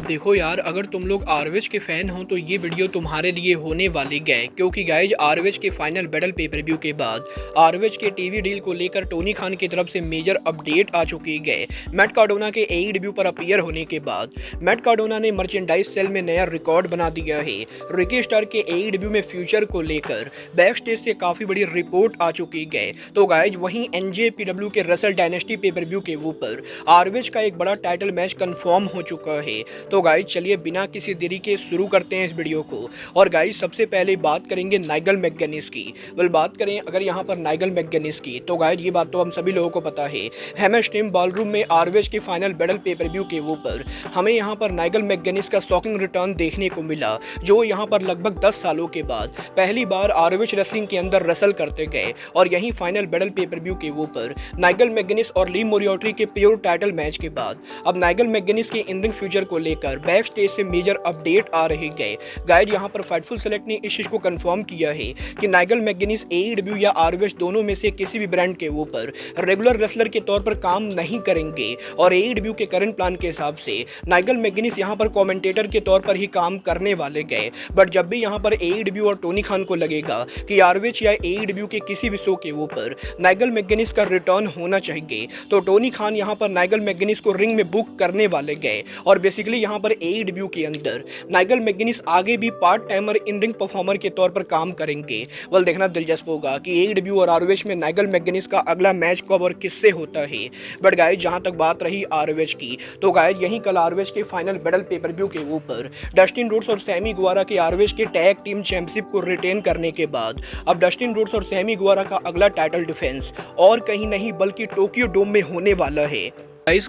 देखो यार, अगर तुम लोग आरविच के फैन हो तो ये वीडियो तुम्हारे लिए होने वाली है, क्योंकि गाइज आरविच के फाइनल बैटल पेपर व्यू के बाद आरविच के टीवी डील को लेकर टोनी खान की तरफ से मेजर अपडेट आ चुकी है। मैट कार्डोना के एईडब्ल्यू पर अपीयर होने के बाद मैट कार्डोना ने मर्चेंडाइज सेल में नया रिकॉर्ड बना दिया है। रिकी स्टार के एईडब्ल्यू में फ्यूचर को लेकर बैक स्टेज से काफी बड़ी रिपोर्ट आ चुकी है। तो गाइज वहीं एनजेपीडब्ल्यू के रसल डायनेस्टी पेपर व्यू के ऊपर आरविच का एक बड़ा टाइटल मैच कंफर्म हो चुका है। तो गाइज चलिए बिना किसी देरी के शुरू करते हैं इस वीडियो को। और गाइज सबसे पहले बात करेंगे नाइगल मैकगेनिस की। बात करें अगर यहाँ पर नाइगल मैकगेनिस की, तो गाइज ये बात तो हम सभी लोगों को पता है, हैमरस्ट्रीम बॉलरूम में आरविच के फाइनल बैटल पेपर व्यू के ऊपर हमें यहाँ पर नाइगल मैकगेनिस का शॉकिंग रिटर्न देखने को मिला, जो यहाँ पर लगभग 10 सालों के बाद पहली बार आरविच रेसलिंग के अंदर रेसल करते गए। और यही फाइनल बैटल पेपर व्यू के ऊपर नाइगल मैकगेनिस और ली मोरियोर्टी के प्योर टाइटल मैच के बाद अब नाइगल मैकगेनिस के इन रिंग फ्यूचर को लेकर बैक स्टेज से मेजर अपडेट आ रही है। गाइज यहाँ पर फाइटफुल सेलेक्ट ने इस चीज को कंफर्म किया है कि नाइगल मैकगेनिस एईडब्ल्यू या आरविच दोनों में से किसी भी ब्रांड के ऊपर रेगुलर रेसलर के तौर पर काम नहीं करेंगे। और एईडब्ल्यू के करंट प्लान के हिसाब से नाइगल मैकगेनिस यहाँ पर कमेंटेटर के तौर पर ही काम करने वाले गए। बट जब भी यहाँ पर एईडब्ल्यू और टोनी खान को लगेगा कि आरविच या एईडब्ल्यू के किसी भी शो के ऊपर नाइगल मैकगेनिस का रिटर्न होना चाहिए, तो टोनी खान यहाँ पर नाइगल मैकगेनिस को रिंग में बुक करने वाले गए। और बेसिकली यहाँ पर एईडब्ल्यू के अंदर नाइगल मैकगेनिस आगे भी part timer in ring performer के तौर पर काम करेंगे। देखना दिलचस्प होगा कि एईडब्ल्यू और आरविच में नाइगल मैकगेनिस का अगला मैच कब और किससे होता है। बट गाइज जहां तक बात रही आरविच की, तो गाइज यही कल आरविच के फाइनल बैटल पेपर व्यू के ऊपर डस्टिन रोड्स और सैमी गुवारा के आरविच के टैग टीम चैंपियनशिप को रिटेन करने के बाद अब डस्टिन रोड्स और सैमी गुवारा का अगला टाइटल डिफेंस और कहीं नहीं बल्कि टोक्यो डोम में होने वाला है।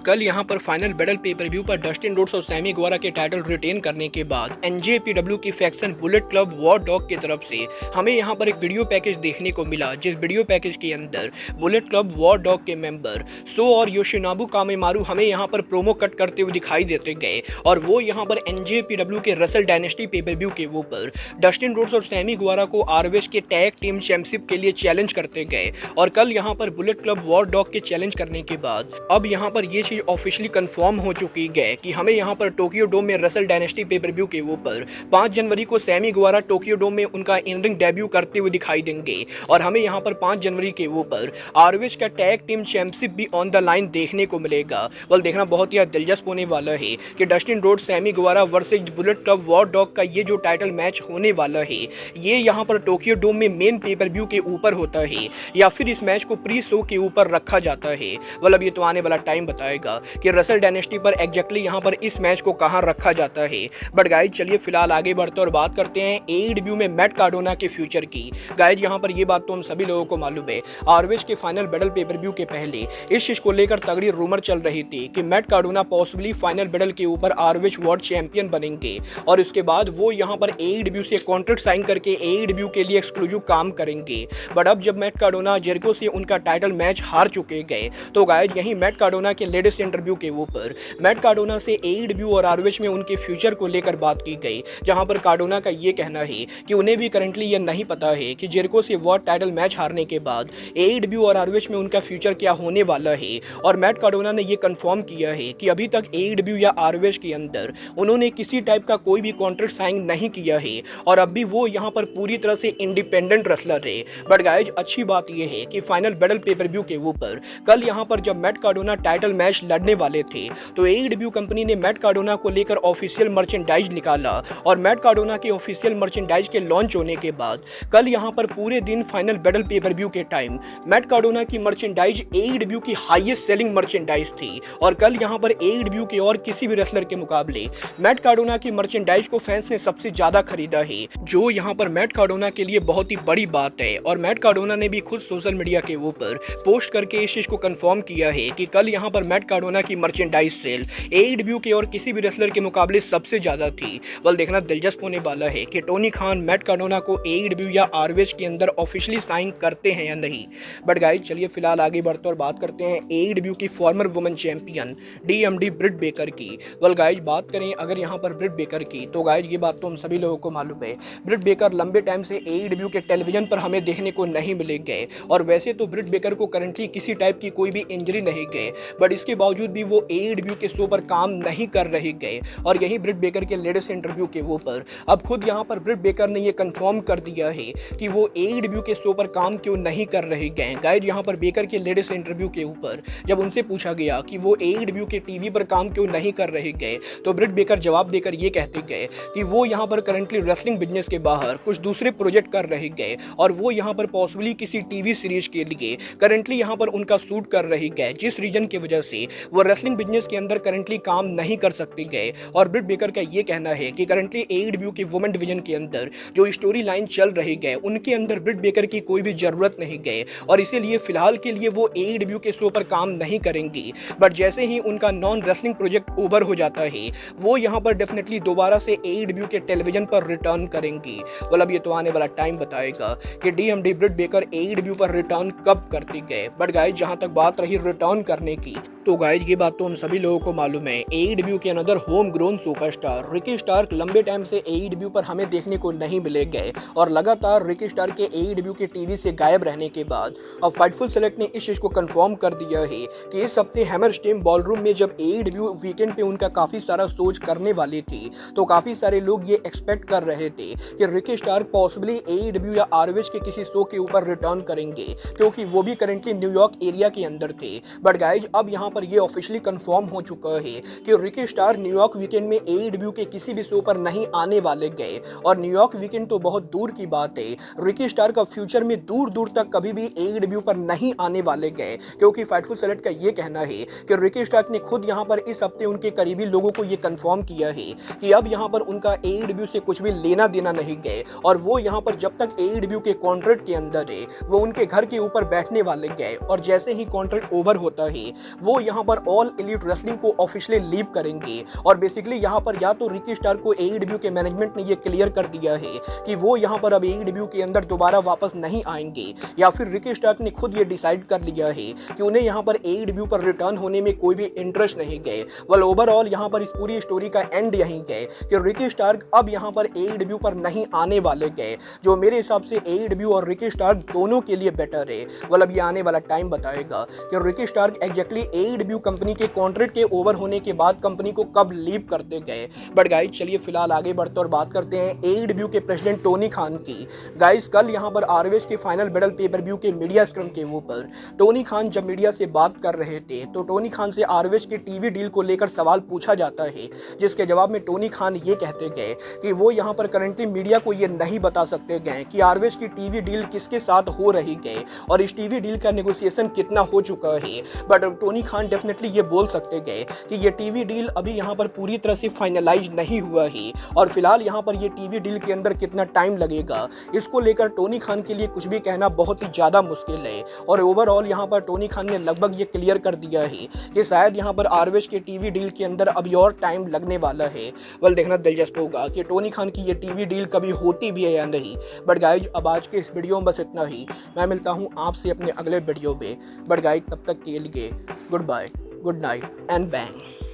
कल यहाँ पर फाइनल बैटल पेपर व्यू पर डस्टिन रोड्स और सैमी गुवारा के टाइटल रिटेन करने के बाद एनजेपीडब्ल्यू की faction Bullet Club War Dog की तरफ से हमें यहाँ पर एक वीडियो पैकेज देखने को मिला, जिस वीडियो पैकेज के अंदर बुलेट क्लब वॉर डॉग के मेंबर सो और योशिनोबु कामेमारू हमें यहाँ पर प्रोमो कट करते हुए दिखाई देते गए। और वो यहाँ पर एनजेपीडब्ल्यू के रसल डायनेस्टी पेपर व्यू के ऊपर डस्टिन रोड्स और सैमी गुवारा को आरविच के टैग टीम चैंपियनशिप के लिए चैलेंज करते गए। और कल यहाँ पर बुलेट क्लब वॉर डॉग के चैलेंज करने के बाद अब यहाँ पर ये चीज ऑफिशियली कंफर्म हो चुकी है कि हमें यहाँ पर टोक्यो डोम में रसल डायनेस्टी पेपर व्यू के ऊपर 5 जनवरी को सैमी गुवारा टोक्यो डोम में उनका इन रिंग डेब्यू करते हुए दिखाई देंगे। और हमें यहाँ पर 5 जनवरी के ऊपर आरविच का टैग टीम चैंपियनशिप भी ऑन द लाइन देखने को मिलेगा। देखना बहुत ही दिलचस्प होने वाला है कि Dustin Rhodes Sammy Guevara versus Bullet Club War Dog का ये जो टाइटल मैच होने वाला है, ये यहाँ पर टोक्यो डोम में मेन पेपर व्यू के ऊपर होता है या फिर इस मैच को प्री शो के ऊपर रखा जाता है। ये तो आने वाला टाइम बताएगा कि रसल डायनेस्टी पर एग्जैक्टली यहां पर इस मैच को कहां रखा जाता है। बट गाइज चलिए फिलहाल आगे बढ़ते और बात करते हैं एईडब्ल्यू में मैट कार्डोना के फ्यूचर की। गाइज यहां पर ये बात तो हम सभी लोगों को मालूम है, आरविच के फाइनल बैटल पेपर व्यू के पहले इस चीज को लेकर तगड़ी रूमर चल रही थी कि Matt Cardona possibly final battle के ऊपर आरविच वर्ल्ड चैंपियन बनेंगे और उसके बाद वो यहां पर एईडब्ल्यू से कॉन्ट्रैक्ट साइन करके एईडब्ल्यू के लिए एक्सक्लूसिव काम करेंगे। बट अब जब मैट कार्डोना जेरिको से उनका टाइटल मैच हार चुके गए, तो गाइज यही मैट कार्डोना के लेटेस्ट इंटरव्यू के ऊपर मैट कार्डोना से एईडब्ल्यू और आरविच में उनके फ्यूचर को लेकर बात की गई, जहां पर कार्डोना का ये कहना है कि उन्हें भी करंटली ये नहीं पता है कि जेरिको से वर्ल्ड टाइटल मैच हारने के बाद एईडब्ल्यू और आरविच में उनका फ्यूचर क्या होने वाला है। और मैट कार्डोना ने ये कंफर्म किया है कि अभी तक एईडब्ल्यू या आरविच के अंदर उन्होंने किसी टाइप का कोई भी कॉन्ट्रैक्ट साइन नहीं किया है और अब भी वो यहाँ पर पूरी तरह से इंडिपेंडेंट रेसलर है। बट गाइज अच्छी बात यह है कि फाइनल बैटल पेपर व्यू के ऊपर कल यहाँ पर जब मैट कार्डोना टाइटल मैच लड़ने वाले थे, तो एईडब्ल्यू कंपनी ने मैट कार्डोना को लेकर ऑफिशियल मर्चेंडाइज निकाला। और मैट कार्डोना के ऑफिशियल मर्चेंडाइज के लॉन्च होने के बाद कल यहां पर पूरे दिन फाइनल बैटल पेपर व्यू के टाइम मैट कार्डोना की मर्चेंडाइज एईडब्ल्यू की हाईएस्ट सेलिंग मर्चेंडाइज थी। और कल यहां पर एईडब्ल्यू के और किसी भी रेसलर के मुकाबले मैट कार्डोना की मर्चेंडाइज को फैंस ने सबसे ज्यादा खरीदा है, जो यहां पर मैट कार्डोना के लिए बहुत ही बड़ी बात है। और मैट कार्डोना ने भी खुद सोशल मीडिया के ऊपर पोस्ट करके इस चीज को कंफर्म किया है कि कल यहां पर मैट कार्डोना की मर्चेंडाइज सेल एईडब्ल्यू के और किसी भी रेसलर के मुकाबले सबसे ज्यादा थी। देखना दिलचस्प होने वाला है कि टोनी खान मैट कार्डोना को एईडब्ल्यू या आरविच के अंदर ऑफिशियली साइन करते हैं या नहीं। बट गाइज चलिए फिलहाल आगे बढ़ते और बात करते हैं एईडब्ल्यू की former women champion DMD Britt Baker की। गाइज बात करें अगर यहाँ पर ब्रिट बेकर की, तो गाइज ये बात तो हम सभी लोगों को मालूम है, ब्रिट बेकर लंबे टाइम से एईडब्ल्यू के टेलीविजन पर हमें देखने को नहीं मिले गए। और वैसे तो ब्रिट बेकर को करंटली किसी टाइप की कोई भी इंजरी नहीं गए, बट बट इसके बावजूद भी वो AEW के शो पर काम नहीं कर रहे गए। और यही ब्रिट बेकर के लेटेस्ट इंटरव्यू के ऊपर अब खुद यहाँ पर ब्रिट बेकर ने ये कंफर्म कर दिया है कि वो AEW के शो पर काम क्यों नहीं कर रहे गए। गाइज यहाँ पर बेकर के लेटेस्ट इंटरव्यू के ऊपर जब उनसे पूछा गया कि वो AEW के टीवी पर काम क्यों नहीं कर रहे गए, तो ब्रिट बेकर जवाब देकर ये कहते गए कि वो यहाँ पर करंटली रेसलिंग बिजनेस के बाहर कुछ दूसरे प्रोजेक्ट कर रहे गए और वो यहाँ पर पॉसिबली किसी टीवी सीरीज के लिए करंटली यहाँ पर उनका शूट कर रहे गए, जिस रीजन की वजह से वो रेसलिंग बिजनेस के अंदर करंटली काम नहीं कर सकते गए। और ब्रिट बेकर का ये कहना है कि करंटली AEW के वुमेन डिवीजन के अंदर जो स्टोरी लाइन चल रही गए उनके अंदर ब्रिट बेकर की कोई भी जरूरत नहीं गए और इसीलिए फिलहाल के लिए वो AEW के शो पर काम नहीं करेंगी। बट जैसे ही उनका नॉन रेसलिंग प्रोजेक्ट ओवर हो जाता है वो यहाँ पर डेफिनेटली दोबारा से AEW के टेलीविजन पर रिटर्न करेंगी। मतलब ये तो आने वाला टाइम बताएगा कि DMD ब्रिट बेकर AEW पर रिटर्न कब करते गए। बट गाइज जहां तक बात रही रिटर्न करने की, तो गाइज ये बात तो हम सभी लोगों को मालूम है, AEW के another home grown superstar Ricky Stark लंबे टाइम से AEW पर हमें देखने को नहीं मिले गए और लगातार रिकी स्टार्क के AEW के टीवी से गायब रहने के बाद अब फाइटफुल सेलेक्ट ने इस चीज को कंफर्म कर दिया है कि इस हफ्ते हैमर स्टीम बॉलरूम में जब AEW वीकेंड पे उनका काफी सारा सोच करने वाली थी तो काफी सारे लोग ये एक्सपेक्ट कर रहे थे कि रिकी स्टार्क पॉसिबली AEW या ROH के किसी शो के ऊपर रिटर्न करेंगे क्योंकि वो भी करेंटली न्यूयॉर्क एरिया के अंदर थे। बट गाइज अब यहाँ पर ये ऑफिशियली कंफर्म हो चुका है कि रिकी स्टार्क न्यूयॉर्क वीकेंड में AEW के किसी भी शो पर नहीं आने वाले गए। और न्यूयॉर्क वीकेंड तो बहुत दूर की बात है, रिकी स्टार्क का फ्यूचर में दूर दूर तक कभी भी AEW पर नहीं आने वाले गए क्योंकि फाइटफुल सेलेक्ट का ये कहना है कि रिकी स्टार्क ने खुद यहाँ पर इस हफ्ते उनके करीबी लोगों को ये कंफर्म किया है कि अब यहाँ पर उनका AEW से कुछ भी लेना देना नहीं गए और वो यहाँ पर जब तक AEW के कॉन्ट्रैक्ट के अंदर है वो उनके घर के ऊपर बैठने वाले गए और जैसे ही कॉन्ट्रैक्ट ओवर होता है वो यहाँ पर ऑल एलीट रेसलिंग को ऑफिशियली लीव करेंगे। और बेसिकली यहाँ पर या तो रिकी स्टार्क को AEW के मैनेजमेंट ने ये क्लियर कर दिया है कि वो यहाँ पर अब AEW के अंदर दोबारा वापस नहीं आएंगे या फिर रिकी स्टार्क ने खुद ये डिसाइड कर लिया है कि उन्हें यहाँ पर AEW पर रिटर्न होने में कोई भी इंटरेस्ट नहीं गए। वेल ओवरऑल यहाँ पर इस पूरी स्टोरी का एंड यहीं गए कि रिकी स्टार्क अब यहाँ पर AEW पर नहीं आने वाले गए, जो मेरे हिसाब से AEW और रिकी स्टार्क दोनों के लिए बेटर है। वेल अब ये आने वाला टाइम बताएगा कि Ricky Stark exactly AEW company के कॉन्ट्रैक्ट के ओवर होने के बाद कंपनी को कब लीव करते गए। बट गाइज चलिए फिलहाल आगे बढ़ते और बात करते हैं AEW के प्रेसिडेंट टोनी खान की। गाइज कल यहाँ पर ROH के फाइनल बैटल पेपर व्यू के मीडिया स्क्रम के ऊपर टोनी खान जब मीडिया से बात कर रहे थे तो टोनी खान से ROH के टीवी डील को लेकर सवाल पूछा जाता है, जिसके जवाब में टोनी खान ये कहते गए कि वो यहाँ पर करंटली मीडिया को ये नहीं बता सकते गए कि ROH की टीवी डील किसके साथ हो रही गए और इस टीवी डील का नेगोशिएशन कितना हो चुका है। बट टोनी खान डेफिनेटली ये बोल सकते गए कि ये टीवी डील अभी यहाँ पर पूरी तरह से फाइनलाइज नहीं हुआ है और फिलहाल यहाँ पर ये टीवी डील के अंदर कितना टाइम लगेगा इसको लेकर टोनी खान के लिए कुछ भी कहना बहुत ही ज़्यादा मुश्किल है। और ओवरऑल यहाँ पर टोनी खान ने लगभग ये क्लियर कर दिया है कि शायद यहाँ पर ROH के टीवी डील के अंदर अभी और टाइम लगने वाला है। वेल देखना दिलचस्प होगा कि टोनी खान की ये टीवी डील कभी होती भी है या नहीं। बट गाइज अब आज के इस वीडियो में बस इतना ही, मैं मिलता हूँ आपसे अपने अगले वीडियो में। बट गाइज तब तक के लिए goodbye, good night and bang.